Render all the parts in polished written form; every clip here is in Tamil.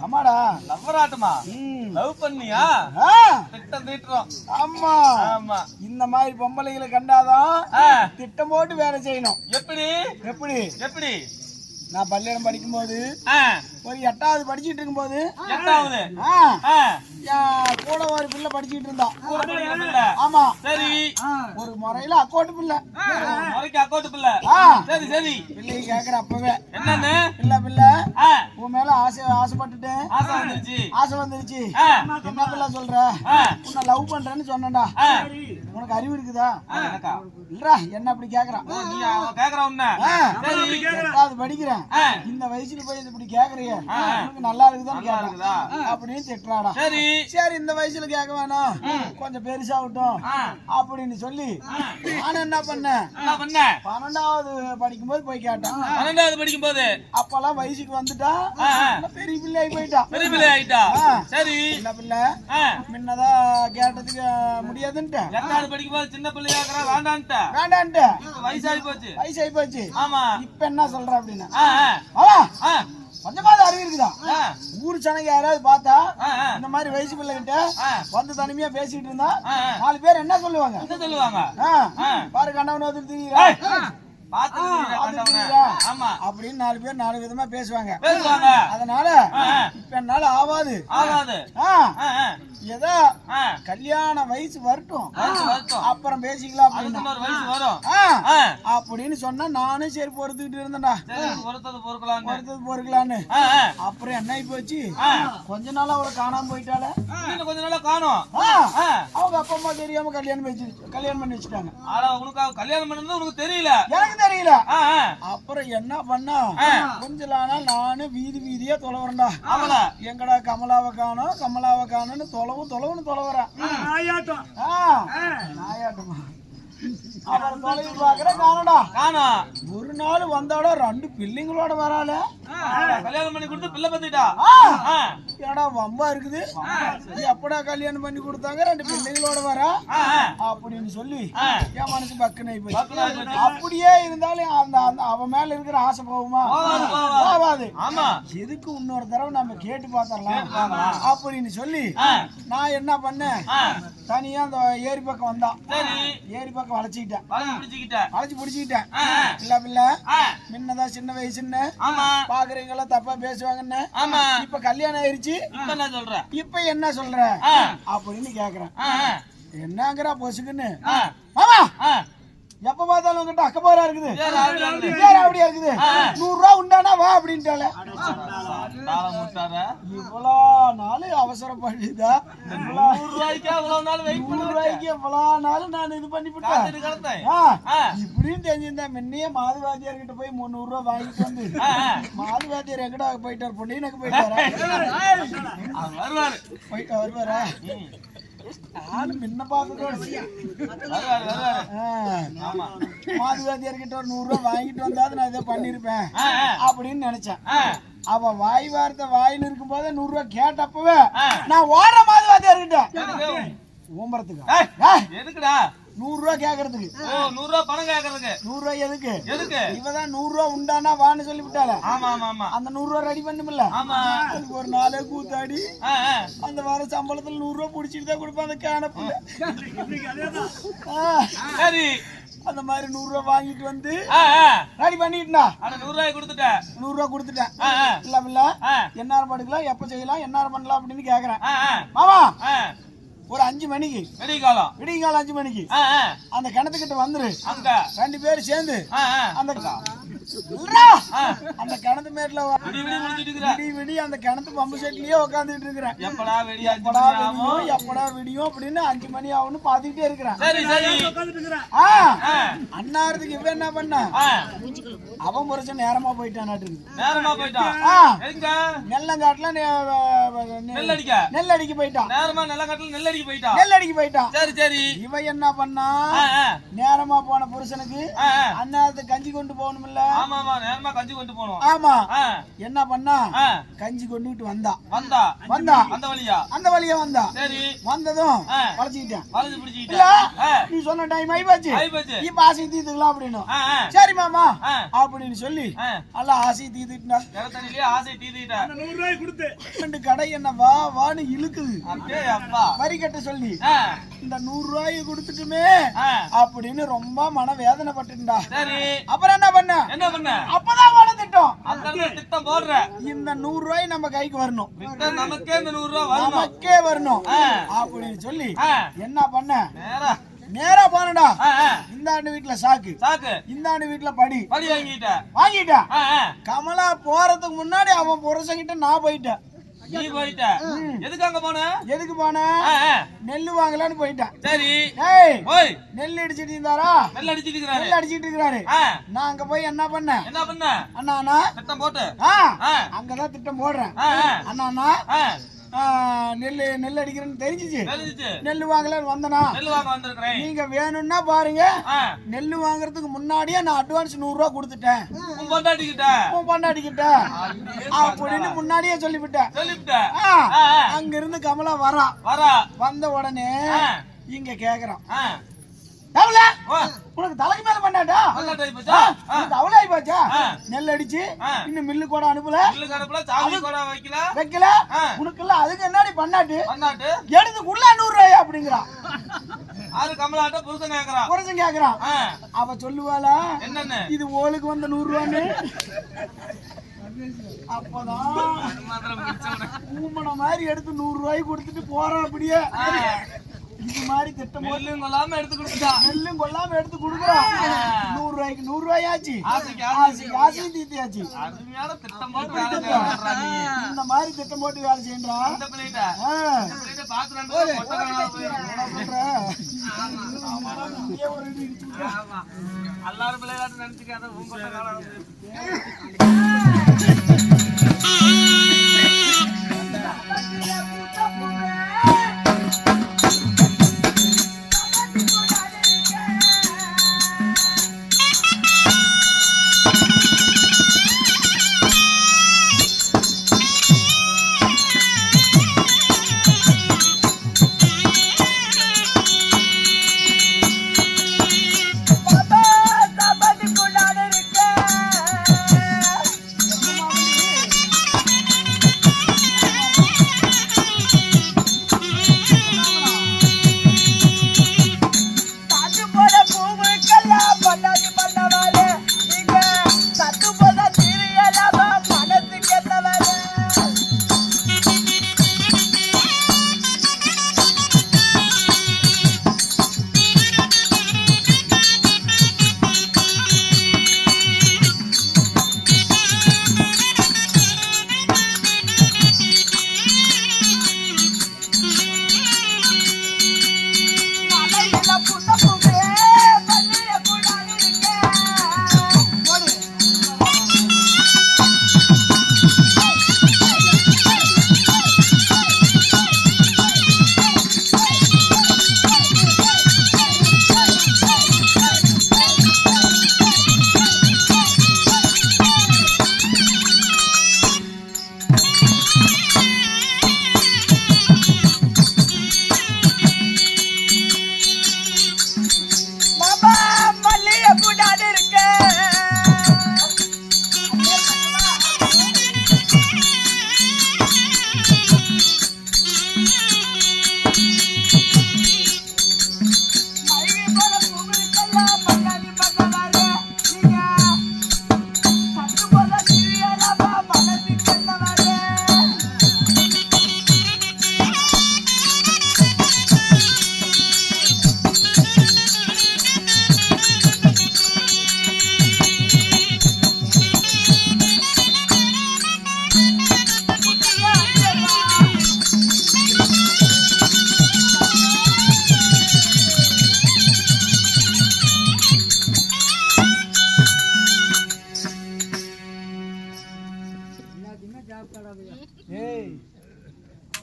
ஆமாடா. லவ்வராட்டமா? லவ் பண்ணியா? திட்டம் தீட்டுறோம். ஆமா ஆமா. இந்த மாதிரி பொம்பளைகளை கண்டாதான் திட்டம் போட்டு வேலை செய்யணும். எப்படி எப்படி எப்படி? நான் பள்ளியிடம் படிக்கும் போது ஒரு 8வது படிச்சுட்டு இருக்கும் போது 8வது கூட ஒரு பிள்ளை படிச்சுட்டு இருந்தான். பிள்ளை? ஆமா. சரி. ஒரு முறையில அக்கோட்டு பிள்ளை. முறைக்கு அக்கோட்டு பிள்ளை. சரி சரி. பிள்ளைக்கு கேக்குற அப்பவே என்னன்னு? பிள்ளை உன் மேல ஆசைப்பட்டுட்டேன். ஆசை வந்துருச்சு. என்ன பிள்ளை சொல்ற? உன்னை லவ் பண்றேன்னு சொன்னேன்டா. உனக்கு அறிவு இருக்குதா? இல்லடா என்ன அப்படி கேக்குறான். அது படிக்கிறேன். இந்த வயசுல போய் இப்படி கேக்குறிய உனக்கு நல்லா இருக்குதான்னு கேக்குறா அப்படின்னு திட்டுறாடா. சரி சரி இந்த வயசுல கேட்க வேணாம், கொஞ்சம் பெருசாகட்டும் அப்படின்னு சொல்லி நான் என்ன பண்ணேன், 12வது படிக்கும்போது போய் கேட்டேன். 12வது படிக்கும் போது அப்பெல்லாம் வயசுக்கு வந்துட்டா பெரிய பிள்ளை ஆகி போயிட்டா. பெரிய பிள்ளை ஆயிட்டா. சரி. சின்ன பிள்ளை முன்னதான் கேட்டதுக்கு முடியாதுன்ட்டு 8வது படிக்கும் போது சின்ன பிள்ளை கேக்குறா வேண்டான்ட்டு வயசாகி போச்சு. ஆமா. இப்ப என்ன சொல்ற அப்படின்னா கொஞ்சமாவது அறிவு இருக்குதா? ஊர் சனங்க யாராவது பார்த்தா இந்த மாதிரி வயசு பிள்ளை கிட்ட வந்து தனிமையா பேசிட்டு இருந்தா 4 பேர் என்ன சொல்லுவாங்க? பாரு கண்டவன் அப்படின்னு 4 பேர் 4 விதமா பேசுவாங்க. அதனால இப்ப என்னால ஆவாது. ஏதோ கல்யாண வயசு வரட்டும் அப்புறம் பேசிக்கலாம் அப்படின்னு சொன்னா நானும் சரி பொறுத்துக்கிட்டு இருந்தேன்டா. பொறுக்கலான்னு. அப்புறம் என்ன போச்சு, கொஞ்ச நாள் அவளை காணாம போயிட்டால. கொஞ்ச நாளா காணும். அவங்க அப்பா அம்மா தெரியாம கல்யாணம் பண்ணி வச்சுட்டாங்க. கல்யாணம் பண்ணது உனக்கு தெரியல? எனக்கு தெரியல. அப்புறம் என்ன பண்ணா, கொஞ்ச நாள் நானு வீதியா தொலைவரேன்டா. எங்கடா கமலாவை காணோம்னு தொலைவரேன். நாயாட்டமா அப்புறம் தொலைவி பாக்குறேன் காணோம். ஒரு நாள் வந்தாடா 2 பிள்ளைங்களோட வரால. கல்யாணம் பண்ணி கொடுத்து பிள்ளை பத்திட்டா. ஏடா வம்பா இருக்குது, எப்படா கல்யாணம் பண்ணி கொடுத்தாங்க 2 பிள்ளைங்களோட வரா அப்படின்னு சொல்லி என் மனசு பக்குன்னு போய். அப்படியே இருந்தாலும் அந்த அவ மேல இருக்கிற ஆசை போகுமா? போகாது. எதுக்கு இன்னொரு தடவை நம்ம கேட்டு பார்த்தரலாம் அப்படின்னு சொல்லி நான் என்ன பண்ணேன், தனியா அந்த ஏரி பக்கம் வந்தான். ஏரி பக்கம் வளைச்சு பிடிச்சிக்கிட்டேன். இல்ல பிள்ளை முன்னதான் சின்ன வயசுன்னு பாக்குறீங்களா தப்பா பேசுவாங்கன்னு. இப்ப கல்யாணம் ஆயிருச்சு, இப்ப என்ன சொல்ற அப்படின்னு கேக்குறேன். என்னங்கிறா பொசுக்குன்னு. மாமா எப்ப பார்த்தாலும் உங்ககிட்ட அக்கபாரா இருக்குது, அப்படியா இருக்குது, 100 ரூபா உண்டானா வா அப்படின்ட்டால. இவ்வளோ நாள் அவசரப்படுதா, 100 ரூபாய்க்கு எவ்வளோ நாள் நான் இது பண்ணிவிட்டேன். இப்படின்னு தெரிஞ்சிருந்தேன் முன்னையே மாதுவாதியார்கிட்ட போய் 300 ரூபா வாங்கிட்டு வந்து, மாதுவாதியார் எங்கடா போயிட்டார், பொன்னியனுக்கு வருவாரா? ஆளு முன்ன பார்த்ததோட மாதுவாதியார்கிட்ட ஒரு 100 ரூபா வாங்கிட்டு வந்தாது நான் இதை பண்ணிருப்பேன் அப்படின்னு நினைச்சேன். அவ வாய் வார்த்தை வாயில் இருக்கும் போதே 100 ரூபா கேட்டப்பவே நான் ஓடுற மாதுவாதியார்கிட்ட ஓம்பறதுக்கு. எதுக்குடா 100 ரூபா கேக்குறதுக்கு? 100 ரூபா பணம் கேக்குறதுக்கு. 100 ரூபா எதுக்கு? இவதான் 100 ரூபா உண்டானா வான்னு சொல்லி விட்டால. அந்த 100 ரூபா ரெடி பண்ணுமில்ல, அதுக்கு ஒரு நாளே கூத்தாடி அந்த வர சம்பளத்துல 100 ரூபா புடிச்சிட்டு தான் கொடுப்பேன் அந்த கேனப்புல. அந்த மாதிரி 100 ரூபா வாங்கிட்டு வந்து ரெடி பண்ணிட்டா. 100 ரூபாய் கொடுத்துட்டேன். 100 ரூபா கொடுத்துட்டேன். இல்ல என்னாரம் படுக்கலாம், எப்ப செய்யலாம், என்னாரம் பண்ணலாம் அப்படின்னு கேக்குறேன். மாமா ஒரு 5 மணிக்கு விடியகாலம் 5 மணிக்கு அந்த கிணத்துக்கிட்ட வந்துரு. 2 பேரும் சேர்ந்து அந்த கிணத்து மேட்ல விடி அந்த கிணத்து பம்பு செட்லயே உட்காந்துட்டு இருக்கிறேன். எப்படா விடியும் அப்படின்னு 5 மணி ஆகும்னு பாத்துக்கிட்டே இருக்கிறேன். அண்ணாரத்துக்கு இவன் என்ன பண்ண, அவன் முறைச்ச நேரமா போயிட்டான். நெல்லங்காட்டுல நெல் அடிக்க போயிட்டான். இவன் என்ன பண்ணா, நேரமா போன புருஷனுக்கு அண்ணாரத்துக்கு கஞ்சி கொண்டு போகணும் இல்ல, ஆமா ஆமா நேரமா கஞ்சி கொண்டு போனோம். ஆமா என்ன பண்ணா கஞ்சி கொண்டுட்டு வந்தா அந்த வழியா வந்தா. சரி வந்ததும் வளைச்சிட்டேன் நீ சொன்ன டைம் ஆயிப்போச்சு இப்ப ஆசை தீர்த்துக்கலாம் அப்படின்னு. சரி மாமா அப்படின்னு சொல்லி நல்லா ஆசை தீர்த்துட்டா. ஆசை தீர்த்துட்டா 100 ரூபாய் கொடுத்து 2 கடை என்ன வா வான்னு இழுக்குது. வரி கட்ட சொல்லி இந்த 100 ரூபாய் கொடுத்துட்டுமே அப்படின்னு ரொம்ப மன வேதனை பட்டுண்டா. அப்புறம் என்ன பண்ண அப்பதான் வள திட்டம் போடுற இந்த 100 ரூபாய் நம்ம கைக்கு வரணும். நமக்கே இந்த 100 ரூபாய் நமக்கே வரணும் அப்படின்னு சொல்லி என்ன பண்ண நேரா போனடா. இந்த ஆண்டு வீட்டுல சாக்கு இந்த ஆண்டு வீட்டுல படி வாங்கிட்ட. கமலா போறதுக்கு முன்னாடி அவன் புருஷங்கிட்ட நான் போயிட்டேன். நீ போயிட்ட எதுக்கு போன நெல்லு வாங்கலான்னு போயிட்டேன். சரி நெல் அடிச்சிட்டு இருந்தாரா நெல் அடிச்சிட்டு இருக்கிறாரு. நான் அங்க போய் என்ன பண்ண அண்ணா திட்டம் போட்டு அங்கதான் திட்டம் போடுறேன். அண்ணா நெல் அடிக்கிறேன்னு தெரிஞ்சிச்சு நெல்லு வாங்கலான்னு வந்தனா. நீங்க வேணும்னா பாருங்க நெல்லு வாங்குறதுக்கு முன்னாடியே நான் அட்வான்ஸ் 100 ரூபாய் கொடுத்துட்டேன் பொண்டாட்டிக்கிட்ட அப்படின்னு முன்னாடியே சொல்லிவிட்டேன். அங்க இருந்து கமலா வரா. வந்த உடனே இங்க கேக்குறான் உனக்கு தலைக்கு மேல பண்ணாட்டா அவ்வளவு ஆயி போச்சா. நெல் அடிச்சு இன்னும் மில்லு கூட அனுப்பல வைக்கல உனக்கு எல்லாம் அதுக்கு என்னடி பண்ணாட்டு எடுத்துக்குள்ள 100 ரூபாய் அப்படிங்கிறான். புருஷன் கேக்குறான். அவ சொல்லுவாளா இது ஓளுக்கு வந்த 100 ரூபான்னு. அப்பதான் ஊமன மாதிரி எடுத்து 100 ரூபாய் கொடுத்துட்டு போறான். அப்படியே இது மாதிரி திட்டம் நெல்லும் கொள்ளாம எடுத்து கொடுக்குறான். 100 ரூபாய்க்கு 100 ரூபாய் ஆச்சு. ஆசையும் தீர்த்தியாச்சு. இந்த மாதிரி திட்டம் போட்டு வேலை செய்யறான். எல்லாரும் விளையாட்டு நினைச்சுக்காத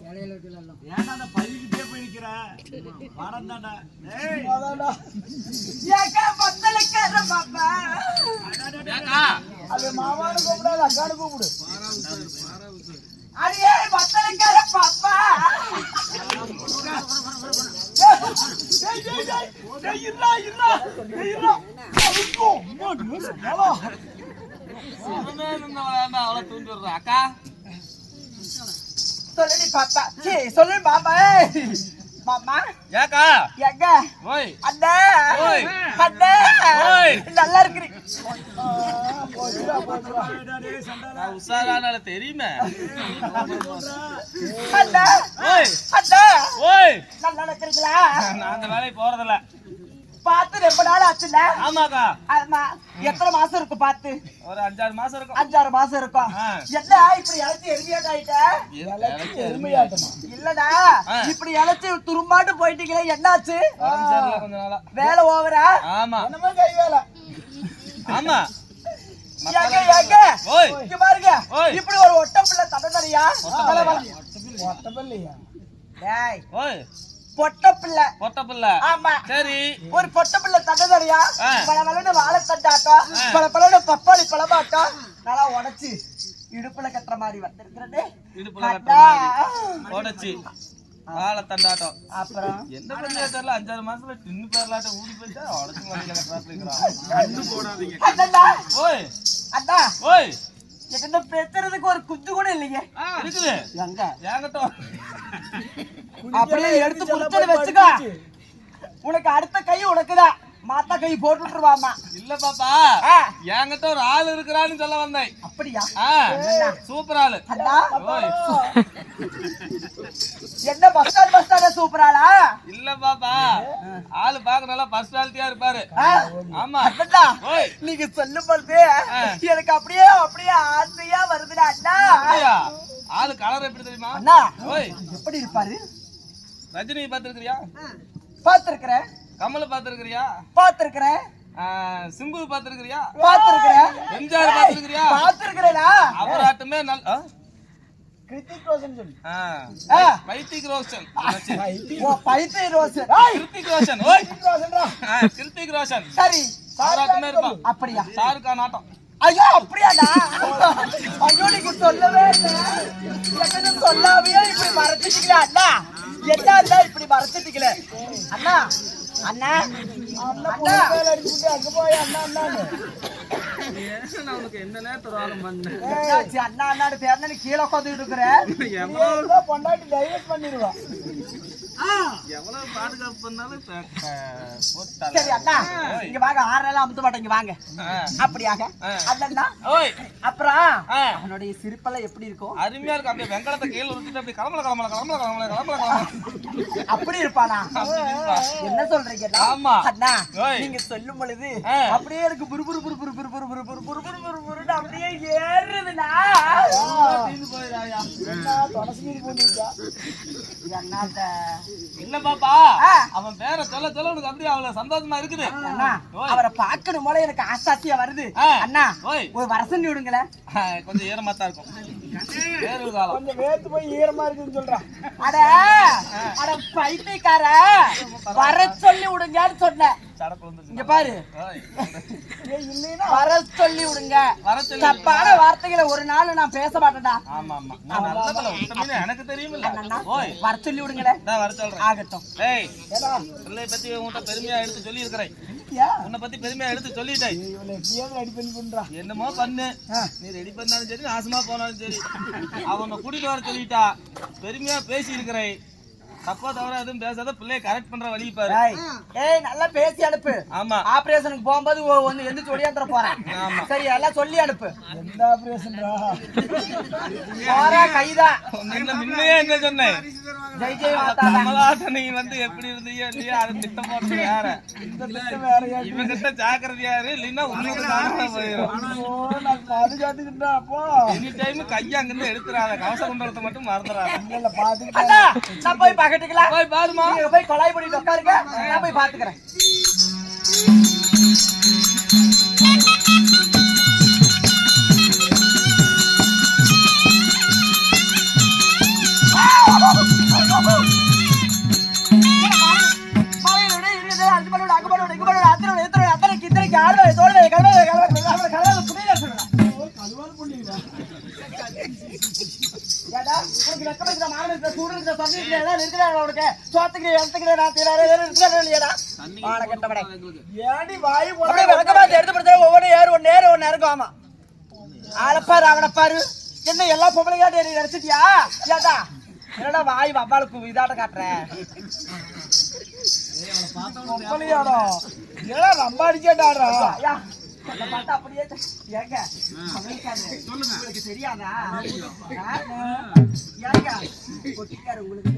ஏன்டா அந்த பள்ளிக்கிட்டே போய் நிக்கிற? பணம் தான்டா. டேய், அதான்டா. ஏக்கா பத்தலைக்கார பாப்பா. அது மாமான்னு கூப்பிடாது, அக்கான்னு கூப்பிடு. அடியே பத்தலைக்கார பாப்பா. டேய், டேய், டேய். டேய், இருடா, இருடா. டேய், இருடா. ஐயோ, அம்மா, நியூஸ் நல்லா. அவ்வளவு தூண்டி விடுற அக்கா. சொல்லுடி பாப்பா. சீ, சொல்லு பாப்பா. மாமா ஏக்கா எங்க ஓய் அண்ணா ஓய். அண்ணா ஓய். நல்லா இருக்கிறீ. போச்சுடா, போச்சுடா. டேய், சண்டால. நான் உஷாரானால தெரியுமே. அண்ணா ஓய் அண்ணா ஓய். நல்லா இருக்கிறீங்களா? நான் அந்த வேலைக்கு போறதில்ல. பார்த்து ரொம்ப நாள் ஆச்சுண்ணா. ஆமாக்கா ஆமா. எத்தனை மாசம் இருக்கும் பார்த்து? ஒரு 5-6 மாசம் இருக்கும். 5-6 மாசம் இருக்கும். ஆ. என்ன இப்படி இழைச்சி எருமையாட்டாயிட்ட? எருமையாட்டமா? இல்லடா ஆ. இப்படி இழைச்சி துரும்பாட்டு போயிட்டீங்களே, என்னாச்சு? உடம்பு சரியில்லை கொஞ்ச நாளா. வேலை ஓவரா? ஆமா என்னமோ கை வேலை. ஆமா. ஏங்க ஏங்க ஓய் இங்க பாருங்க, ஓய். இப்படி ஒரு ஒட்ட பிள்ளை தடதறியா? ஒட்டப்பல்லையா? டேய் ஓய் பொட்ட பிள்ளை. பொட்ட பிள்ளை. ஆமா. சரி ஒரு பொட்ட பிள்ளை தடதறியா? ஆ. பல பலன்னு வாழைத்தண்டாட்டம், ஆ. பல பலன்னு பப்பாளி பழமாட்டம் நல்லா உடைச்சு இடுப்புல கட்டுற மாதிரி வந்திருக்கிறது. இடுப்புல கட்டுற மாதிரி. உடைச்சி வாழை தண்டாட்டம். அப்புறம் எந்த பண்ணி தெரியல 5-6 மாசத்துல டின்னு பேர்லாட்ட ஊடி போயிட்டா உடச்சு மலையில கட்டுறாங்க. அண்ணா ஓய் அண்ணா ஓய் என்ன பேசுறதுக்கு ஒரு குத்து கூட இல்லைங்க. இருக்குது எங்க ஏங்கட்ட அப்படியே எடுத்து கொடுத்து வச்சுக்கோ. உனக்கு அடுத்த கை உனக்குதான். மாத்தா கை போட்டு விட்டுருவாமா. இல்ல பாப்பா ஆ. என்கிட்ட ஒரு ஆள் இருக்கிறான்னு சொல்ல வந்தேன். அப்படியா? ஆ, சூப்பர் ஆளு. அண்ணா ஓய் என்ன பஸ் ஸ்டாண்ட் சூப்பராளா? இல்ல பாப்பா ஆளு பாக்க நல்லா பர்சனாலிட்டியா இருப்பாரு. ஆ? ஆமா. அண்ணா ஓய் நீங்க சொல்லும் பொழுது ஆ. எனக்கு அப்படியே அப்படியே ஆசையா வருதுடா அண்ணா. அப்படியா? ஆளு கலர் எப்படி தெரியுமா? அண்ணா ஓய் எப்படி இருப்பாரு? ரஜினி பாத்துருக்கிறியா? பாத்திருக்கிறேன் கமல பாத்துருக்கிறியா? பாத்திருக்கிறேன் சிம்பு பாத்துருக்கிறியா? பாத்திருக்கிறேன் எம்ஜிஆர் பாத்துருக்கிறியா? பாத்திருக்கிறேனா? அவராட்டுமே நல்ல கிருத்திக் ரோஷன் சொல்லு. ஆ. பைத்திக் ரோஷன். ஓ பைத்திய ரோஸ். கிருத்திக் ரோஷன். ஓய் கிருத்திக் ரோஷன்டா. கிருத்திக் ரோஷன் சரி அவராட்டுமே இருப்பான். அப்படியா? ஷாருக் கான் ஆட்டம். ஐயோ அப்படியாடா? ஐயோ நீங்க சொல்லவே இல்லை. என்ன சொல்லாமே இப்படி மறைச்சிட்டீங்களே அண்ணா. என்ன அண்ணா இப்படி மறைச்சிட்டீங்களே அண்ணா? அண்ணா அண்ணா அண்ணா வேலை அடிச்சுட்டு அங்க போய் அண்ணா அண்ணான்னு. நான் உனக்கு என்ன நேரத்துல ஆரம்பம் பண்ணேன். என்னாச்சு? அண்ணா அண்ணாடு பேர்ல நீ கீழே உட்காந்துட்டு இருக்கிற. ஏதோ பொண்டாட்டி டைவர்ஸ் பண்ணிடுவா. எவ்வளவு பாதுகாப்பு பண்ணாலும் சரி அண்ணா இங்க வாங்க. ஆறெல்லாம் அமுத்த மாட்டேங்க வாங்க. அப்படியாக அண்ணா. ஓய் அப்புறம் ஆ. அவனுடைய சிரிப்பெல்லாம் எப்படி இருக்கும்? அருமையா இருக்கு. அப்படியே வெங்கலத்தை கீழே உருட்டிட்டு அப்படி கிளம்பல கிளம்பல கிளம்பல கிளம்பல கிளம்பல கிளம்பல. அப்படி இருப்பானா? என்ன சொல்றீங்க ஆமா. அண்ணா? ஓய். நீங்க சொல்லும் பொழுது ஆ. அப்படியே எனக்கு புரு புரு புரு புரு புரு புரு புரு புரு புரு புரு புரு புருன்னு அப்படியே ஏறுதுண்ணா. தீர்ந்து போயிடாயா? என்ன தொலைச்சிட்டு போனிருக்கா? என்னத்த? இல்ல பாப்பா ஆ. அவன் பேரை சொல்ல சொல்ல உனக்கு அப்படியே அவ்வளவு சந்தோஷமா இருக்குது. அண்ணா ஓய். அவரை பார்க்கணும் போல எனக்கு ஆசாசியா வருது. ஆ. அண்ணா ஓய் ஒரு வரசன் விடுங்களேன். கொஞ்சம் ஈரமாத்தான் இருக்கும். வேறு காலம். கொஞ்சம் வேத்து போய் ஈரமா இருக்குன்னு சொல்றான். அட அட பைத்தியக்கார வர சொல்லி விடுங்கன்னு சொன்னேன். சடப்பு வந்துருச்சு. இங்க பாரு ஓய். ஏய் இல்லைன்னா வர சொல்லி விடுங்க. வர சொல்லி தப்பான வார்த்தைகளை ஒரு நாள் நான் பேச மாட்டேன்டா. ஆமா ஆமா நான் நல்லதுல உத்தமனே எனக்கு தெரியுமில்ல. அண்ணா ஓய் வர சொல்லி விடுங்களேன். நான் வர சொல்றேன். ஆகட்டும். ஏய் ஏடா பிள்ளைய பத்தி உன்கிட்ட பெருமையா எடுத்து சொல்லி இருக்கிறேன். ஏன் உன்னை பத்தி பெருமையா எடுத்து சொல்லிட்டேன். இவனை எப்படியாவது ரெடி பண்ணி பண்றா. என்னமோ பண்ணு. நீ ரெடி பண்ணாலும் சரி நாசமா போனாலும் சரி அவனை கூட்டிட்டு வர சொல்லிட்டா. பெருமையா பேசி இருக்கிறேன். தப்பா தவிர எதுவும் பேசாத. பிள்ளைய கரெக்ட் பண்ற வழி பாரு. ஏய் நல்லா பேசி அனுப்பு. ஆமா ஆபரேஷனுக்கு போகும்போது ஒன்னு எந்திரிச்சு ஒடியாந்துற போறேன். ஆமா. சரி எல்லாம் சொல்லி அனுப்பு. எந்த ஆபரேஷன்டா? போறா கைதான். முன்னையே என்ன சொன்னேன்? ஜெய் ஜெய் மாதா. கமலாட்ட நீ வந்து எப்படி இருந்தீங்க இல்லையா அது திட்டம் போடுறது வேற. இந்த திட்டம் வேறையா? இவன் கிட்ட ஜாக்கிரதையாரு இல்லைன்னா உனக்கு தானே போயிடும். ஐயோ, நான் பாதுகாத்துக்கிட்டா அப்போ. எனி டைம் கையை அங்கிருந்து எடுத்துறாத. கவச குண்டலத்தை மட்டும் மறந்துடாத. இல்ல பாத்துக்கிட்டா. அண்ணா நான் போய் பாக்கட்டுங்களா? போய் பாருமா. நீங்க போய் கொலாய் பண்ணிட்டு உட்காருங்க. நான் போய் பாத்துக்கிறேன். உனக்கு வெக்கம் இருக்கிற மானம் இருக்கிற சூடு இருக்கிற தண்ணி இருக்கிற ஏதாவது இருக்கிறா உனக்கு சோத்துக்கு இடத்துக்கு இருக்கிறா இல்லையாடா வாழ கட்டப்பட ஏடி வாய் அப்படியே விளக்கமாத்தி எடுத்து படுத்த ஒவ்வொரு ஏறு ஒன்று ஏறு ஒன்று இறக்கும் ஆமா ஆளப்பாரு அவனப்பாரு என்ன எல்லா பொம்பளையாட்டு நினைச்சிட்டியா ஏதா என்னடா வாய் வவ்வாளுக்கு இதாட்ட காட்டுறேன் பொம்பளையாடா ஏடா ரொம்ப அடிச்சேடாடா ஐயா என்ன பார்த்தா அப்படியே ஏங்க உங்களுக்கு தெரியாதா ஏங்க கொட்டிக்காரு உங்களுக்கு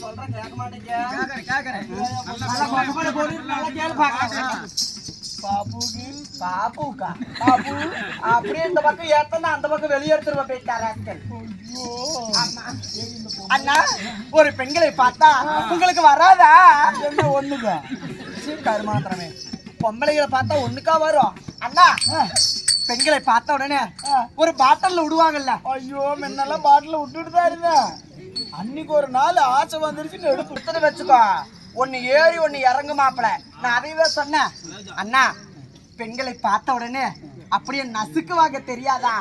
சொல்றேன் கேட்க மாட்டேங்க பாப்புக்கா பாப்பு அப்படியே இந்த பக்கம் ஏத்தனா அந்த பக்கம் வெளியெடுத்துருவ போயிட்டாரா அண்ணா ஒரு பெண்களை பார்த்தா உங்களுக்கு வராதா என்ன ஒண்ணுங்க கருமாத்திரமே பொம்பளைகளை பார்த்தா ஒண்ணுக்கா வரும் அண்ணா பெண்களை பார்த்த உடனே ஒரு பாட்டில்ல விடுவாங்கல்ல ஐயோ முன்னெல்லாம் பாட்டில விட்டுட்டு தான் இருந்தேன் அன்னைக்கு ஒரு நாள் ஆசை வந்துருச்சுன்னு எடுத்து கொடுத்தது வச்சுக்கோ ஒன்னு ஏறி ஒன்னு இறங்கு மாப்பிள நான் அதையவே சொன்னேன் அண்ணா பெண்களை பார்த்த உடனே அப்படியே நசுக்குவாங்க தெரியாதா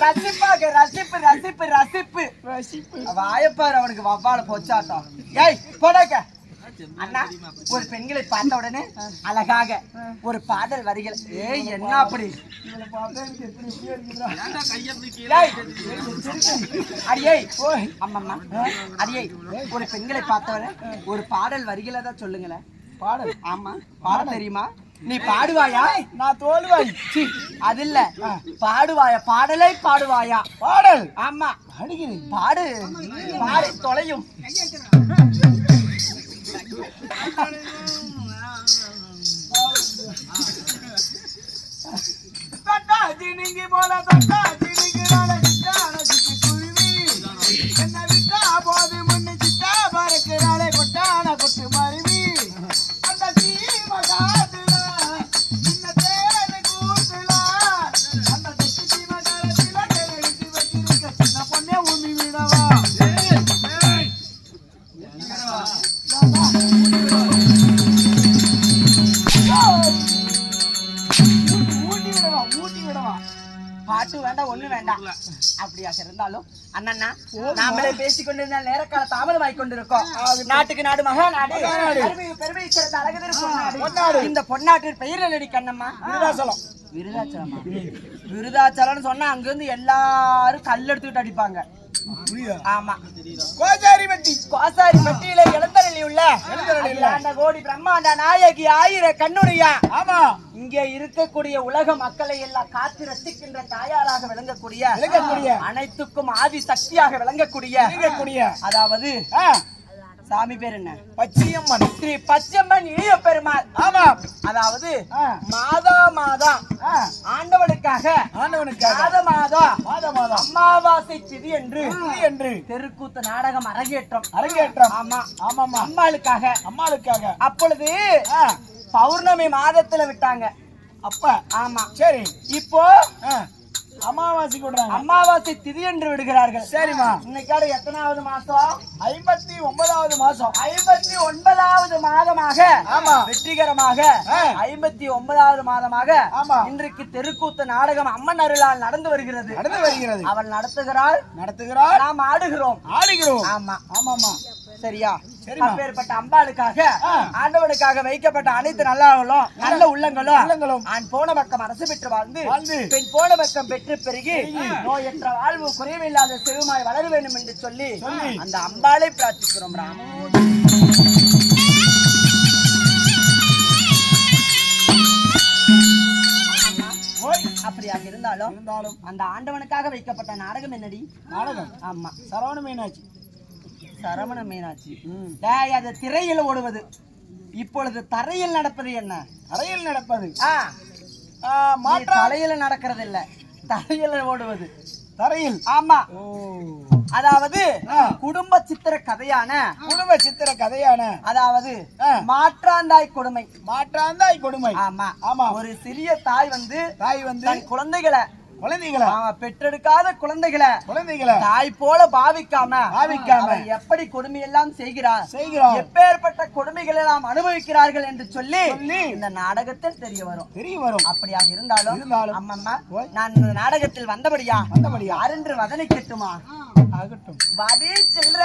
ரசிப்பாக ரசிப்பு ரசிப்பு ரசிப்பு ரசிப்பு வாயப்பாரு அவனுக்கு வவ்வால போச்சாட்டம் ஏய் போடாக்க அண்ணா ஒரு பெண்களை பார்த்த உடனே அழகாக ஒரு பாடல் வரிகள் ஏய் என்ன அப்படி இவனை பார்த்தா எனக்கு எப்படி இப்படியே இருக்குதுடா. அடியே அம்மம்மா அடியே ஒரு பெண்களை பார்த்தவன ஒரு பாடல் வரிகளை தான் சொல்லுங்களேன் பாடல் ஆமா பாடல் தெரியுமா நீ பாடுவாயா நான் தோல்வாய் சி அது இல்ல பாடுவாயா பாடலை பாடுவாயா பாடல் ஆமா அடிக்கிறேன் பாடு பாடி தொலையும் நீங்க போல தொட்டா ஜினிங்கிறால சிட்டான சிட்டு குருவி என்ன விட்டா போது முன்னு சிட்டா பறக்கிறாளே கொட்டான கொட்டு மருவி அந்த சீமகாட்டுல சின்ன தேனை கூட்டுல அந்த தெற்கு சீமகாலத்தில தேடிட்டு வச்சிருக்க சின்ன பொண்ணே உமி விடவா ஊட்டி விடவா பாட்டு வேண்டாம் ஒண்ணு வேண்டாம் அப்படியாக இருந்தாலும் அண்ணா நாமளே பேசிக்கொண்டிருந்த நேரக்கால தாமதமாய் கொண்டிருக்கோம் நாட்டுக்கு நாடு மகா நாடு பெருமை சிறந்த அழகுதிரு பொன்னாடு இந்த பொன்னாட்டின் பெயர் என்னடி கண்ணம்மா விருதாசலம் விருதாச்சலமா விருதாச்சலம்னு சொன்னா அங்க இருந்து எல்லாரும் கல் எடுத்துக்கிட்டு அடிப்பாங்க ஆமா கோஜாரி வெட்டி கோசாரி பட்டியில இளந்தரளி உள்ள அகிலாண்ட கோடி பிரம்மாண்ட நாயகி ஆயிர கண்ணுடையா ஆமா இங்கே இருக்கக்கூடிய உலக மக்களை எல்லாம் காத்து ரசிக்கின்ற தாயாராக விளங்கக்கூடிய அனைத்துக்கும் ஆதி சக்தியாக விளங்கக்கூடிய அதாவது சாமி பேர் என்ன பச்சையம்மன் ஸ்ரீ பச்சையம்மன் இளைய பெருமாள் ஆமா அதாவது மாதா ஆண்டவனுக்காக மாதம் அமாவாசை திதி என்று தெருக்கூத்து நாடகம் அரங்கேற்றம் ஆமா ஆமாமா அம்மாளுக்காக அப்பொழுது பௌர்ணமி மாதத்துல விட்டாங்க அப்ப ஆமா சரி இப்போ அமாவாசை விடுறாங்க அமாவாசை திதி என்று விடுகிறார்கள் சரிமா இன்னைக்காடு எத்தனாவது மாசம் 59வது மாசம் 59வது மாதமாக ஆமா வெற்றிகரமாக 59வது மாதமாக ஆமா இன்றைக்கு தெருக்கூத்து நாடகம் அம்மன் அருளால் நடந்து வருகிறது அவள் நடத்துகிறாள் நாம் ஆடுகிறோம் ஆமா ஆமாமா சரியா அப்பேற்பட்ட அம்பாளுக்காக ஆண்டவனுக்காக வைக்கப்பட்ட அனைத்து நல்ல உள்ளங்களும் ஆண் போன பக்கம் அரசு பெற்று வாழ்ந்து பெண் போன பக்கம் பெற்று பெருகி நோயற்ற வாழ்வு குறைவில்லாத செழுமாய் வளர வேண்டும் என்று சொல்லி அந்த அம்பாளை பிரார்த்திக்கிறோம் ராம அப்படியாக இருந்தாலும் அந்த ஆண்டவனுக்காக வைக்கப்பட்ட நாடகம் என்னடி நாடகம் ஆமா சரவண மீனாட்சி அது திரையில் ஓடுவது இப்பொழுது தரையில் நடப்பது என்ன தரையில் நடப்பது தலையில நடக்கிறது இல்ல தரையில ஓடுவது தரையில் ஆமா அதாவது குடும்ப சித்திர கதையான அதாவது மாற்றாந்தாய் கொடுமை ஆமா ஆமா ஒரு சிறிய தாய் வந்து தன் குழந்தைகளை குழந்தைகளா பெற்றெடுக்காத குழந்தைகளை தாய் போல பாவிக்காம அவர் எப்படி கொடுமையெல்லாம் செய்கிறார் எப்பேற்பட்ட கொடுமைகளை நாம் அனுபவிக்கிறார்கள் என்று சொல்லி இந்த நாடகத்தில் தெரிய வரும் அப்படியாக இருந்தாலும் அம்மம்மா நான் இந்த நாடகத்தில் வந்தபடியா யாரென்று வதனை கேட்டுமா ஆகட்டும் வதி செல்ற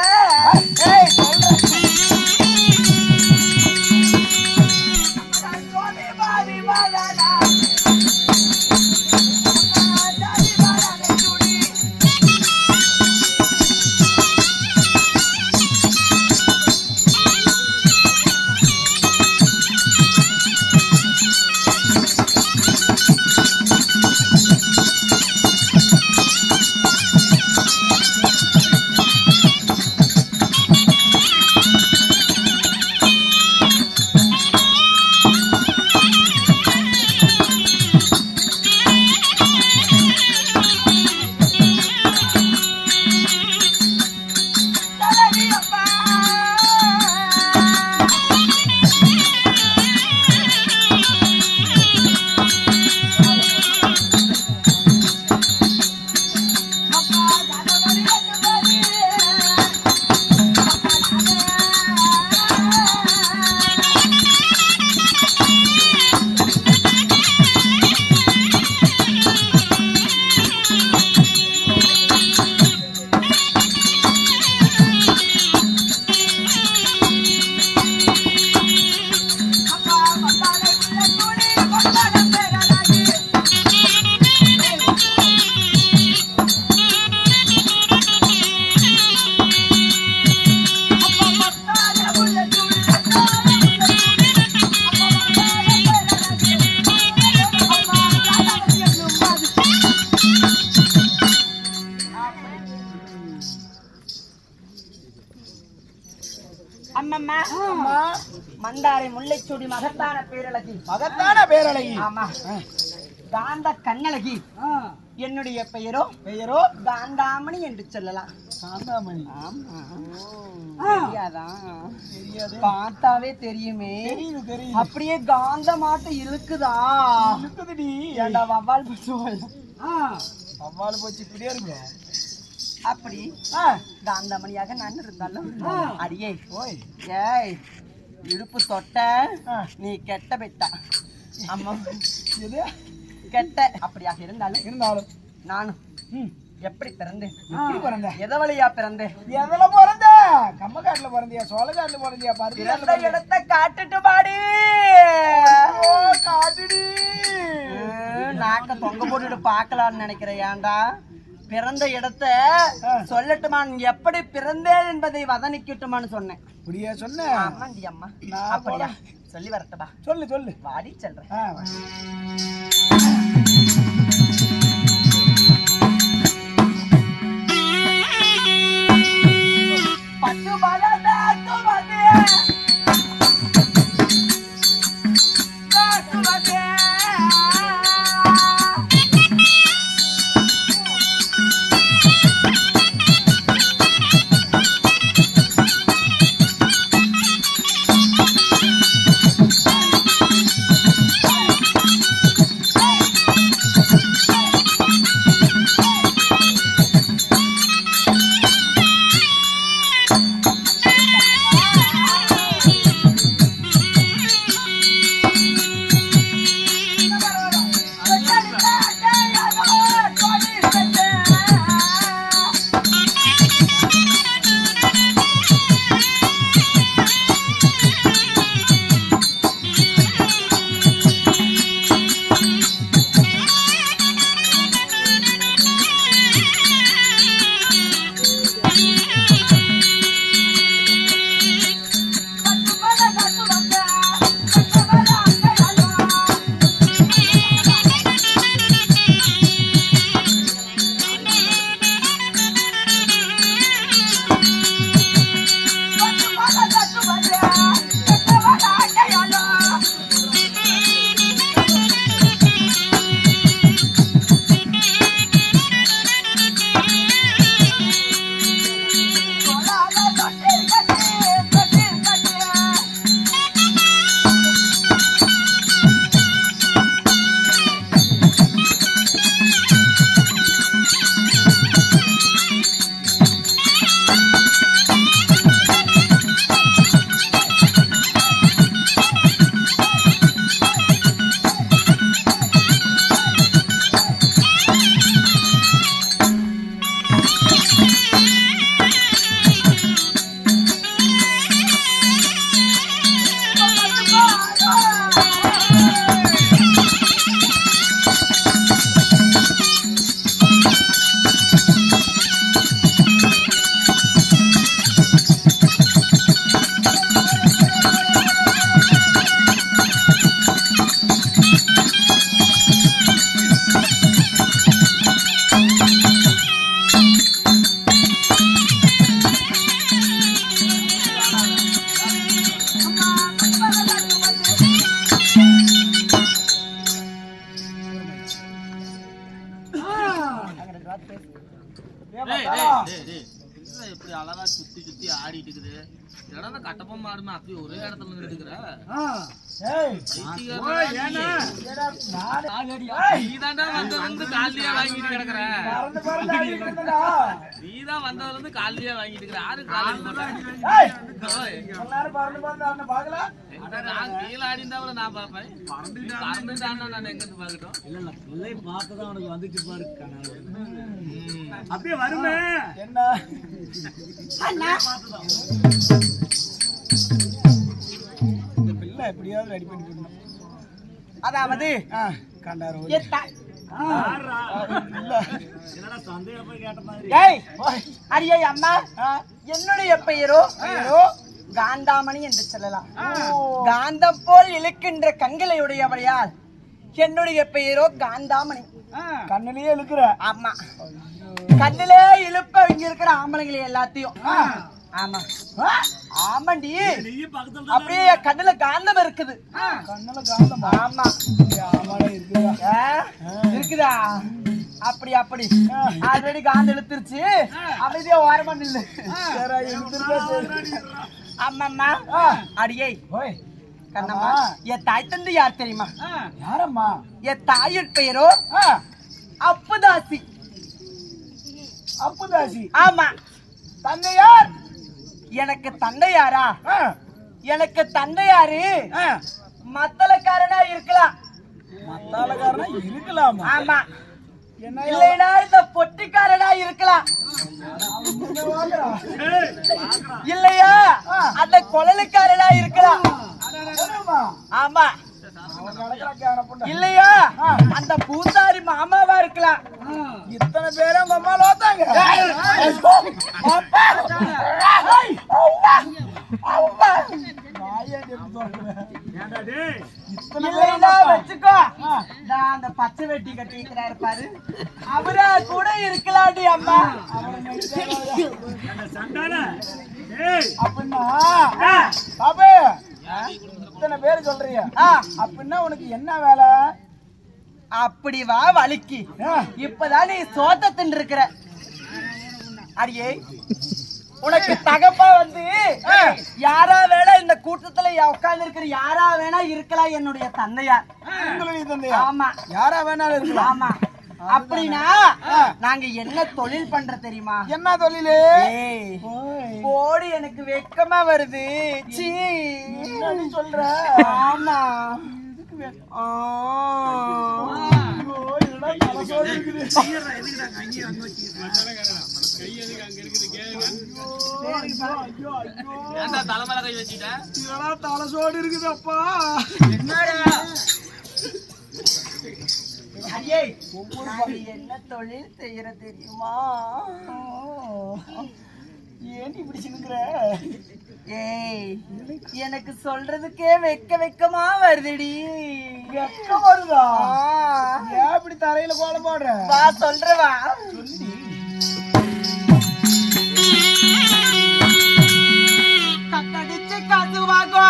மந்தாரை முல்லைச்சூடி மகத்தான பேரழகி ஆமா காந்த கண்ணழகி என்னுடைய பெயரோ காந்தாமணி என்று சொல்லலாம் காந்தாமணி தெரியாது பார்த்தாவே தெரியுமே அப்படியே காந்தமாட்ட இருக்குதா ஏண்டா வவ்வால் போச்சு இப்படியே இருக்கு அப்படி காந்தாமணியாக நான் இருந்தாலும் அடியே ஏய் இடுப்பு தொட்ட நீ கெட்ட பெட்டா அம்மா கெட்ட அப்படியாக இருந்தாலும் நானும் எப்படி பிறந்தேன் எதை வழியா பிறந்தேன் எதுல பிறந்த கம்மக்காட்டுல பிறந்தியா சோழக்காட்டுல பிறந்தியா பிறந்த இடத்தை காட்டுட்டு பாடி காட்டுடி நாக்க தொங்க போட்டுட்டு பாக்கலாம்னு நினைக்கிறேன் ஏன்டா பிறந்த இடத்த சொல்லட்டுமா எப்படி பிறந்தேன் என்பதை வதனிக்கட்டுமான்னு சொன்னேன் அப்படியே சொன்னேன் ஆமாண்டி அம்மா அப்படியா சொல்லி வரட்டா சொல்லு வாடி செல்றேன் பட்டு எப்படி அழகா சுத்தி சுத்தி ஆடிட்டு இருக்குது. என்னடா கட்டப்ப மாடுமே அப்படி ஒரே இடத்துல நின்றுக்கிற. நீதான்டா வந்ததுல இருந்து காலியா வாங்கிட்டு கிடக்குற. நீதான் வந்ததுல இருந்து காலியா வாங்கிட்டு இருக்கிற. யாரு நான் கீழே ஆடிந்தாவில நான் பாப்பேன். பறந்துட்டான்னா நான் எங்க இருந்து பாக்கட்டும். இல்ல பிள்ளை பார்த்துதான் உனக்கு வந்துட்டு பாரு. அப்படியே வருமே என்ன இந்த பிள்ளை எப்படியாவது ரெடி பண்ணி கொடுக்கணும். அதாவது கண்டாரு என்னடா சந்தேகம் போய் கேட்ட மாதிரி. ஏய் அடியே அம்மா, என்னுடைய பெயரோ காந்தாமணி என்று சொல்லலாம். காந்தம் போல் இழுக்கின்ற கண்களை உடையவளையால் என்னுடைய பெயரோ காந்தாமணி. கண்ணிலேயே இழுக்கிற. ஆமா, கண்ணிலே இழுப்ப இங்க இருக்கிற ஆம்பளைங்களை எல்லாத்தையும். ஆமா ஆமாண்டி, அப்படியே கண்ணுல காந்தம் இருக்குது. கண்ணுல காந்தம். ஆமா இருக்குதா? அப்படி அப்படி ஆல்ரெடி காந்த இழுத்துருச்சு. அமைதியா ஓரமா நில்லு. ஆமாம்மா. அடியே கண்ணம்மா, என் தாய் தந்தை யார் தெரியுமா? யாரம்மா? என் தாயின் பெயரோ அப்புதாசி. அப்புதாசி? ஆமா. தந்தையார்? எனக்கு தந்தையாரா? எனக்கு தந்தையாரு மத்தளக்காரனா இருக்கலாம். மத்தாளக்காரனா இருக்கலாமா? ஆமா. இல்லைனா இந்த பொட்டிக்காரனா இருக்கலாம். இல்லையா அந்த குழலுக்காரனா இருக்கலாம். ஆமா. இல்லையா அந்த பூசாரி மாமாவா இருக்கலாம். இத்தனை பேரும் உங்க அம்மா லோத்தாங்க. வச்சுக்கோ, அந்த பச்சை வெட்டி கட்டிக்கிறாரு பாரு, அவரா கூட இருக்கலாம்டி அம்மா. அப்படின்னா பாபு இத்தனை பேர் சொல்றீங்க, அப்படின்னா உனக்கு என்ன வேலை? அப்படி வா வலிக்கு. இப்பதான் நீ சோத்த தின்னு இருக்கிற. அடியே, உனக்கு தகப்பா வந்து யாரா வேணா இந்த கூட்டத்துல உட்கார்ந்து இருக்கிற யாரா வேணா இருக்கலாம். என்னுடைய தந்தையார். உங்களுடைய தந்தையா? ஆமா. யாரா வேணாலும் இருக்கலாம். ஆமா. அப்படின்னா நாங்க என்ன தொழில் பண்ற தெரியுமா? என்ன தொழிலு? போடி, எனக்கு வெக்கமா வருது. சீ சொல்ற? ஆமா. தலைமலை கை வச்சுட்ட தலசோடு இருக்குது. அப்பா என்ன தொழில் செய்யற தெரியுமா? ஏன் இப்படி சின்னுக்கிற? ஏய், எனக்கு சொல்றதுக்கே வெக்கமா வருதுடி. வெக்கம் வருதா? ஏன் இப்படி தரையில கோலம் போடுற? வா சொல்றவா. கட்டடிச்சு காசு வாங்கோ.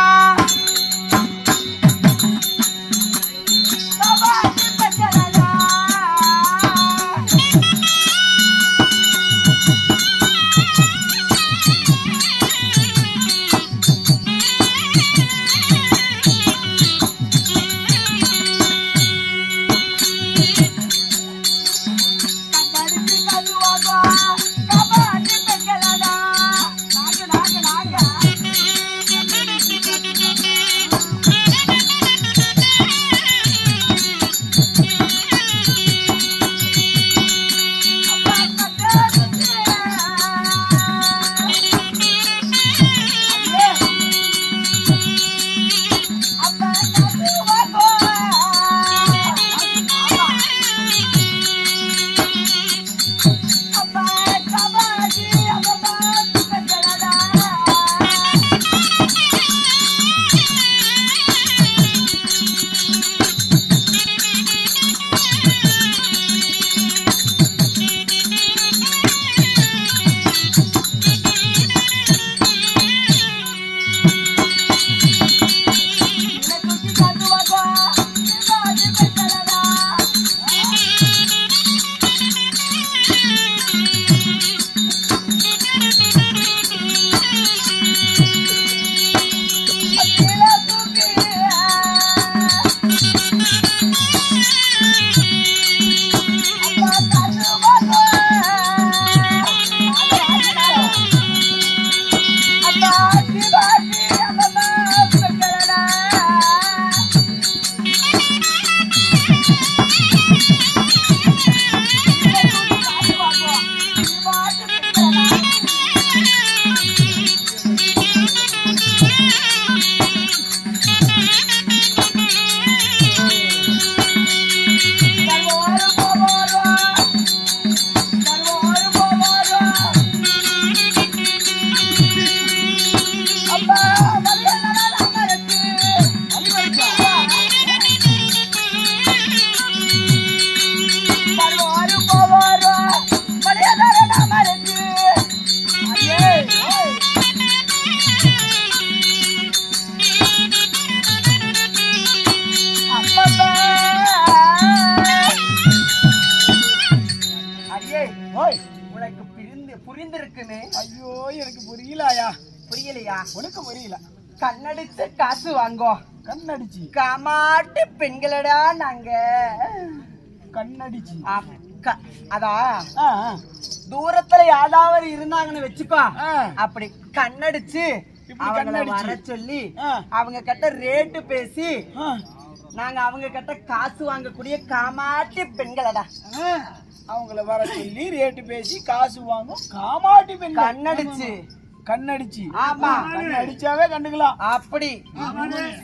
ஏய் ஓய் உனக்கு புரிந்திருக்குன்னு. ஐயோ எனக்கு புரியலையா? புரியலையா? உனக்கு புரியல. கண்ணடிச்சு காசு வாங்கோ. கண்ணடிச்சு காமாட்டு பெண்களடா நாங்க. கண்ணடிச்சு அதான் ஆ, தூரத்துல யாராவது இருந்தாங்கன்னு வச்சுக்கோ, ஆ. அப்படி கண்ணடிச்சு இப்படி அவங்கள கண்ணடிச்சு. வர சொல்லி ஆ. அவங்க கிட்ட ரேட்டு பேசி ஆ, நாங்க அவங்க கிட்ட காசு வாங்கக்கூடிய காமாட்டி பெண்களடா. ஆ. அவங்கள வர சொல்லி ரேட்டு பேசி காசு வாங்கும் காமாட்டி பெண். கண்ணடிச்சு கண்ணடிச்சு ஆமா கண்ணடிச்சாவே கண்டுக்கலாம். அப்படி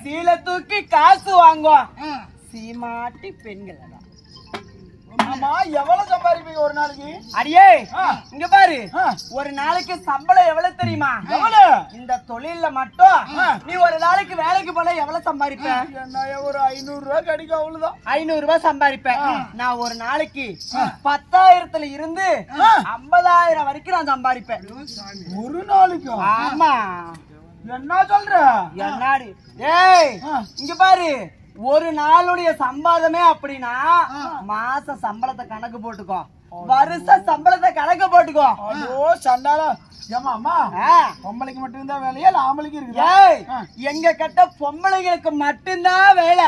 சீலை தூக்கி காசு வாங்குவோம் சீமாட்டி பெண்களடா. ஆமா, எவ்வளவு சம்பாதிப்பீங்க ஒரு நாளைக்கு? அடியே ஆ. இங்க பாரு, ஆ. ஒரு நாளைக்கு சம்பளம் எவ்வளவு தெரியுமா? எவ்வளவு? இந்த தொழில்ல மட்டும் ஆ. நீ ஒரு நாளைக்கு வேலைக்கு போல எவ்வளவு சம்பாதிப்ப? என்ன ஒரு 500 ரூபாய் கிடைக்கும், அவ்வளவுதான். 500 ரூபாய் சம்பாதிப்பேன். ஆ. நான் ஒரு நாளைக்கு 10,000ல இருந்து 50,000 வரைக்கும் நான் சம்பாதிப்பேன். ஒரு நாளைக்கு? ஆமா. என்ன சொல்ற? என்னாடி ஏய் ஆ. இங்க பாரு, ஒரு நாளுடைய சம்பாதமே அப்படின்னா மாச சம்பளத்தை கணக்கு போட்டுக்கோ, வருஷ சம்பளத்தை கணக்கு போட்டுக்கோ. ஐயோ சண்டால. ஏமா அம்மா, ஆ. பொம்பளைக்கு மட்டும் தான் வேலையா இல்ல ஆம்பளைக்கு இருக்குதா? ஏய் எங்க கிட்ட பொம்பளைங்களுக்கு மட்டும்தான் வேலை.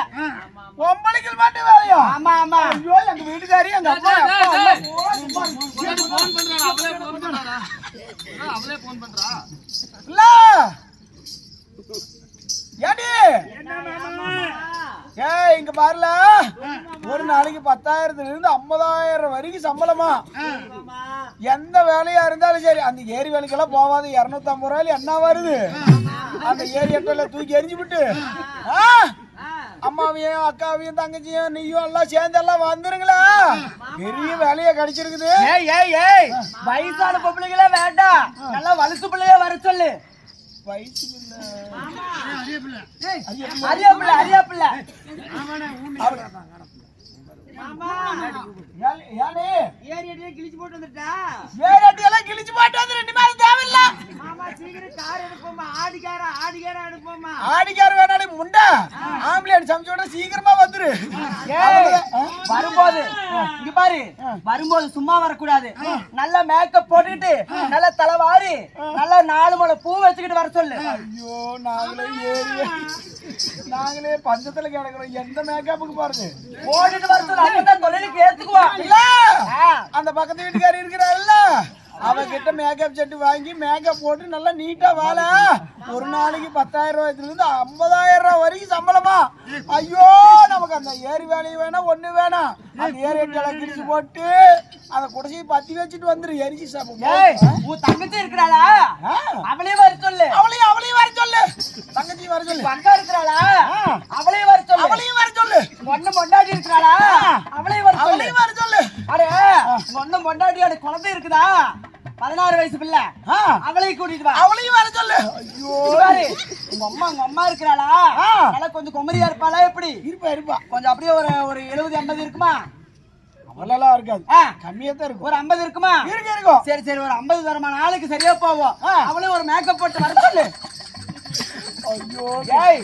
பொம்பளைக்கு மட்டும் வேலையா? ஆமா ஆமா. ஐயோ எங்க வீட்டுக்காரி எங்க அப்பா அப்பா எல்லாம் அவளே போன் பண்றா. இல்ல ஏடி ஏய் இங்க பாருல, ஒரு நாளைக்கு 10,000ல இருந்து 50,000 வரைக்கும் சம்பளமா. எந்த வேலையா இருந்தாலும் சரி, அந்த ஏரி வேலைக்கெல்லாம் போவாது. 250 ரூபாயில என்ன வருது? அந்த ஏரி எட்டல தூக்கி எரிஞ்சு விட்டு அம்மாவையும் அக்காவையும் தங்கச்சியும் நீயும் எல்லாம் சேர்ந்து எல்லாம் வந்துருங்களா, பெரிய வேலையா கிடைச்சிருக்குது. ஏய் ஏய் ஏய் வயசான பொம்பளைங்களே வேண்டாம், நல்லா வலுசு பிள்ளைய வர சொல்லு. வயசு இல்ல அரியா பிள்ளை அரியா பிள்ளை. கிழிச்சு போட்டு வந்துட்டா வேறட்டியெல்லாம் கிழிச்சு போட்டு வந்து 2 மாசம் தேவையில்ல. மாமா சீக்கிரம் கார் எடுப்போமா, ஆடிக்கார எடுப்போமா. ஆடிக்கார வேணாடி முண்டா, ஆம்பளையாடி சமைச்சு விட சீக்கிரமா வந்துரு. வரும்போது இங்க பாரு, வரும்போது சும்மா வரக்கூடாது, நல்ல மேக்கப் போட்டுக்கிட்டு நல்ல தலைவாரி நல்ல 4 முளை பூ வச்சுக்கிட்டு வர சொல்லு. ஐயோ நாங்களே பஞ்சத்துல கிடக்குறோம், எந்த மேக்கப்புக்கு பாருங்க போட்டுட்டு வர சொல்லு, அப்பதான் தொழிலுக்கு ஏத்துக்குவோம். இல்ல அந்த பக்கத்து வீட்டுக்காரி இருக்கிறாருல்ல, அவகிட்ட மேக்கப் செட்டு வாங்கி மேக்கப் போட்டு நல்லா நீட்டா வாழ. ஒரு நாளைக்கு 10,000 ரூபாய்ல இருந்து 50,000 ரூபாய் வரைக்கும் சம்பளமா. ஐயோ நமக்கு அந்த ஏரி வேலையும் வேணாம், ஒண்ணு வேணாம். அந்த ஏரி எட்டெல்லாம் கிழிச்சு போட்டு அந்த குடிசையை பத்தி வச்சுட்டு வந்துரு, எரிச்சு சாப்பிடும். உன் தங்கச்சி இருக்கிறாளா? அவளையும் வர சொல்லு. அவளையும் வர சொல்லு. தங்கச்சி வர சொல்லு. அக்கா இருக்கிறாளா? அவளையும் வர சொல்லு. அவளையும் வர சொல்லு. ஒண்ணு பொண்டாட்டி இருக்கிறாளா? அவளையும் வர சொல்லு. அவளையும் வர சொல்லு. அடே ஒண்ணு பொண்டாட்டி அட குழந்தை இருக்குதா? 16 வயசு பிள்ளை, அவளையும் கூட்டிட்டு வா. அவளையும் வர சொல்லு. ஐயோ பாரு, உங்க அம்மா இருக்கிறாளா? நல்லா கொஞ்சம் குமரியா இருப்பாளா? எப்படி இருப்பா கொஞ்சம் அப்படியே ஒரு 70-80 இருக்குமா? அவ்வளோலாம் இருக்காது, கம்மியா தான் இருக்கும். ஒரு 50 இருக்குமா? இருக்கும். சரி ஒரு 50 தரமா நாளைக்கு சரியா போவோம். அவளையும் ஒரு மேக்கப் போட்டு வர சொல்லு. ஐயோ ஏய்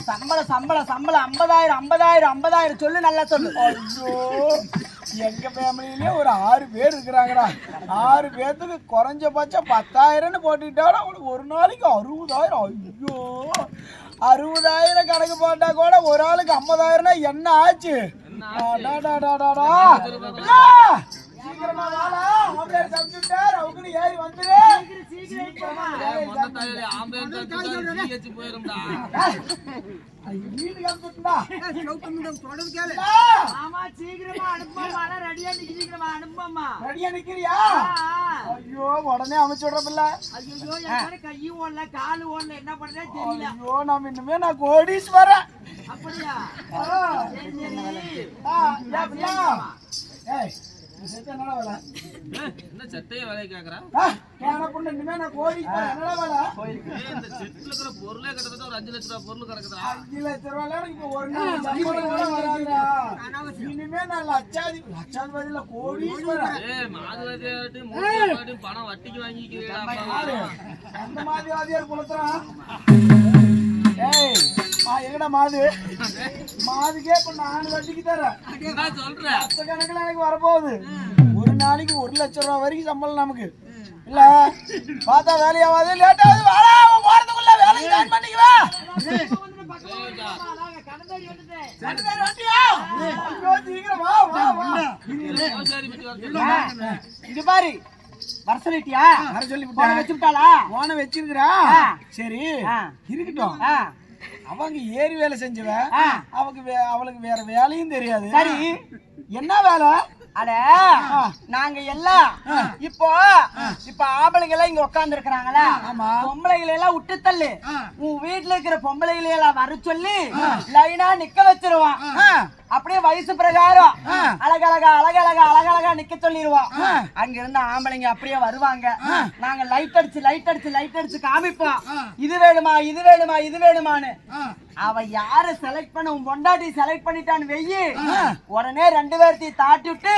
சம்பளம் 50,000 சொல்லு, நல்லா சொல்லு. ஐயோ எங்க ஃபேமிலியிலே ஒரு 6 பேர் இருக்கிறாங்கடா. 6 பேர்த்துக்கு குறைஞ்சபட்சம் 10,000ன்னு போட்டுக்கிட்டாலும் அவனுக்கு ஒரு நாளைக்கு 60,000. ஐயோ 60,000 கணக்கு போட்டா கூட ஒரு ஆளுக்கு 50,000னா என்ன ஆச்சு? சீக்கிரமா வாடா, ஆம்பளை சமைச்சுட்டார், அவங்களே ஏறி வந்துரு. வீட்டுக்கு அனுப்பிட்டுடா. ரெடியா நிக்கிறியா? ஐயோ உடனே அமைச்சு விடுறதில்ல. ஐயோ நான் இன்னுமே நான் கோடீஸ்வரன். ஏய் என்னடா வேலை? என்ன சட்டையே வேலை கேக்குறா? இனிமே நான் கோடீஸ்வரன். என்னடா வேலை? இந்த செட்டுல இருக்கிற பொருளே கிட்டத்தட்ட ஒரு 5 லட்சம் ரூபாய் பொருள் கிடக்குதா? 5 லட்சம் ரூபாய் இப்ப ஒரு நாள் சம்பளம் கூட வராதுடா. இனிமே நான் லட்சாதிபதியில கோடீஸ்வரன். மாதுவாதியார்ட்டையும் மூலிகையார்ட்டையும் பணம் வட்டிக்கு வாங்கிக்கிறீங்களா? அந்த மாதிரி வாதியார் குளத்துறான். ஏய் எங்கடா மாதுக்கே இப்ப 4 வட்டிக்கு தரேன். சொல்றேன் கணக்குல எனக்கு வரப்போகுது. ஒரு நாளைக்கு 1 லட்சம் ரூபாய் வரைக்கும் சம்பளம் நமக்கு இல்ல. பார்த்தா வேலையாவது லேட் ஆகுது. வாடா போறதுக்குள்ள வேலைக்கு ஜாயின் பண்ணிக்குவா. இது பாரு வர சொல்லிட்டியா? வர சொல்லி வச்சுட்டாளா? போன வச்சிருக்கிறா. சரி இருக்கட்டும். அவங்க ஏறி வேலை செஞ்சவ. அவளுக்கு வேற வேலையும் தெரியாது. சரி என்ன வேலை? அட நாங்க எல்லாம் இப்போ ஆம்பளைங்க எல்லாம் இங்க உட்கார்ந்து இருக்கிறாங்களா? பொம்பளைகளை எல்லாம் விட்டு தள்ளு. உன் வீட்டுல இருக்கிற பொம்பளைகளை எல்லாம் வர சொல்லி லைனா நிக்க வச்சிருவான். அப்படியே வயசு பிரகாரம் அழகழகா நிக்க சொல்லிடுவோம். அங்க இருந்து ஆம்பளைங்க அப்படியே வருவாங்க. நாங்க லைட் அடிச்சு காமிப்போம். இது வேணுமான்னு. அவ யார செலக்ட் பண்ண உன் பொண்டாட்டி செலக்ட் பண்ணிட்டான்னு வெயி, உடனே 2 பேர்த்தையும் தாட்டி விட்டு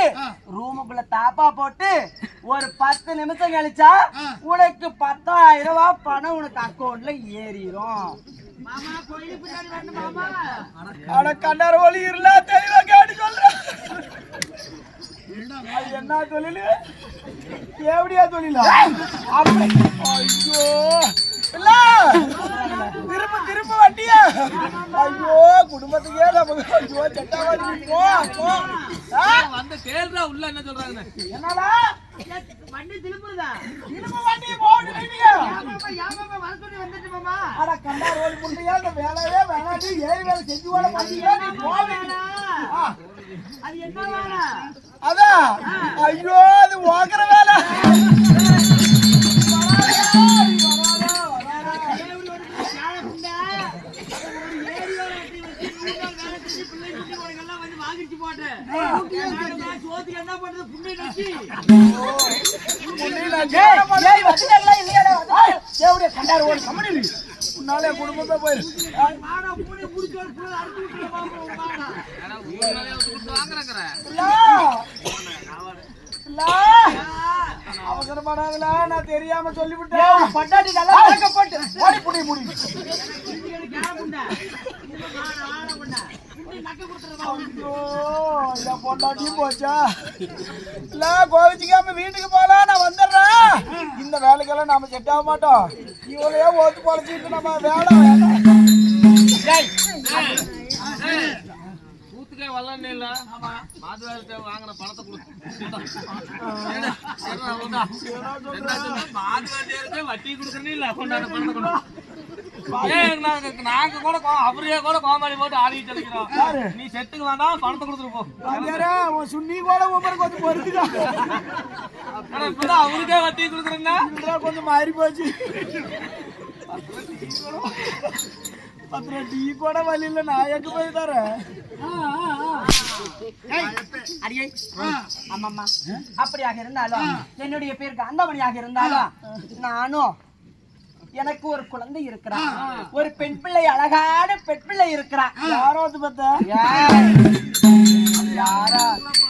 ரூமுக்குள்ள தாப்பா போட்டு ஒரு 10 நிமிஷம் கழிச்சா உனக்கு 10,000 ரூபாய் பணம் உனக்கு அக்கௌண்ட்ல ஏறிடும். கண்ணார ஒளி இல்ல தெளிவா கேட்டு சொல்றேன். என்ன தொழில்? எப்படியா தொழிலா? ஐயோ இல்ல திரும்ப வண்டியா? ஐயோ குடும்பத்துக்கே நமக்கு ஐயோ வந்து கேள்றா உள்ள என்ன சொல்றாங்க? என்னடா வண்டி திரும்புறதா? வண்டி போட்டு வந்துட்டு மாமா. அட கண்டா ரோல் புண்டையா இந்த வேலையே வேணாடி ஏறி வேலை செஞ்சு வர மாட்டீங்க. நீ போவீங்க. அது என்ன வேலை? அதான் ஐயோ அது ஓக்கற வேலை. என்ன பண்றது? புண்ணை நச்சு உன்னாலே குடும்பத்தை போயிரு. அவசரப்படாதுல நான் தெரியாம சொல்லிவிட்டேன். பட்டாட்டி நல்லா போட்டு ஓடி புடி முடி. பொண்டாட்டியும் போச்சா இல்ல கோவிச்சுக்காம வீட்டுக்கு போலாம். நான் வந்துடுறேன். இந்த வேலைக்கெல்லாம் நாம செட் ஆக மாட்டோம். இவளையே ஓத்து பொழைச்சிட்டு நம்ம வேலை கூத்துக்கே வரலன்னு இல்ல. மாது வேலை வாங்கின பணத்தை மாது வேலை வட்டி கொடுக்கறே இல்ல. கொண்டாட பணத்தை கொண்டு நாங்க கூட அவரே கூட கோமாளி போட்டு ஆடிட்டு இருக்கிறோம். நீ செட்டுக்கு வேண்டாம் பணத்தை கொடுத்துருப்போம். சுண்ணி கூட ஒவ்வொரு கொஞ்சம் பொறுத்துதான் இப்பதான் அவருக்கே வட்டி கொடுக்குறேன்னா கொஞ்சம் மாறி போச்சு. 10 டீ கூட வழி இல்ல. நான் எங்க போய் தரேன்? ஆமாம்மா அப்படியாக இருந்தாலும் என்னுடைய பேருக்கு அந்தமணியாக இருந்தாலும் நானும் எனக்கு ஒரு குழந்தை இருக்கிறான். ஒரு பெண் பிள்ளை, அழகான பெண் பிள்ளை இருக்கிறான். யாரோ அது பார்த்தா யாரா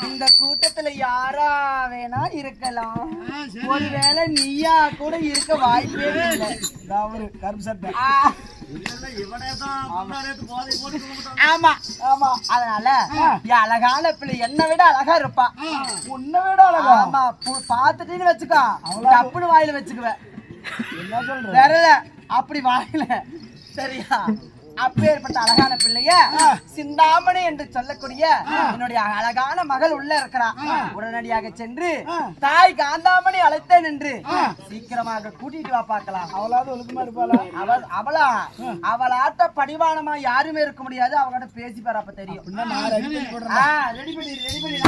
இந்த கூட்டத்துல யாரா வேணா இருக்கலாம். ஒருவேளை நீயா கூட இருக்க வாய்ப்பே இல்லை. அவரு கருப்பு சட்டை. ஆமா ஆமா அதனால என் அழகான பிள்ளை என்னை விட அழகா இருப்பா. உன்னை விட அழகா? ஆமா பாத்துட்டீன்னு வச்சுக்கோ டப்புன்னு வாயில வச்சுக்குவேன். என்ன சொல்ற? வரல அப்படி வாயில. சரியா? அப்பேற்பட்ட அழகான பிள்ளைய சிந்தாமணி என்று சொல்லக்கூடிய என்னுடைய அழகான மகள் உள்ள இருக்கிறான். உடனடியாக சென்று தாய் காந்தாமணி அழைத்தேன் என்று சீக்கிரமாக கூட்டிட்டு வா பார்க்கலாம். அவளாவது ஒழுக்கமா இருப்பாளா? அவளாட்ட படிவானமா யாருமே இருக்க முடியாது. அவகிட்ட பேசி பாரு அப்ப தெரியும். ரெடி பண்ணி ரெடி பண்ணி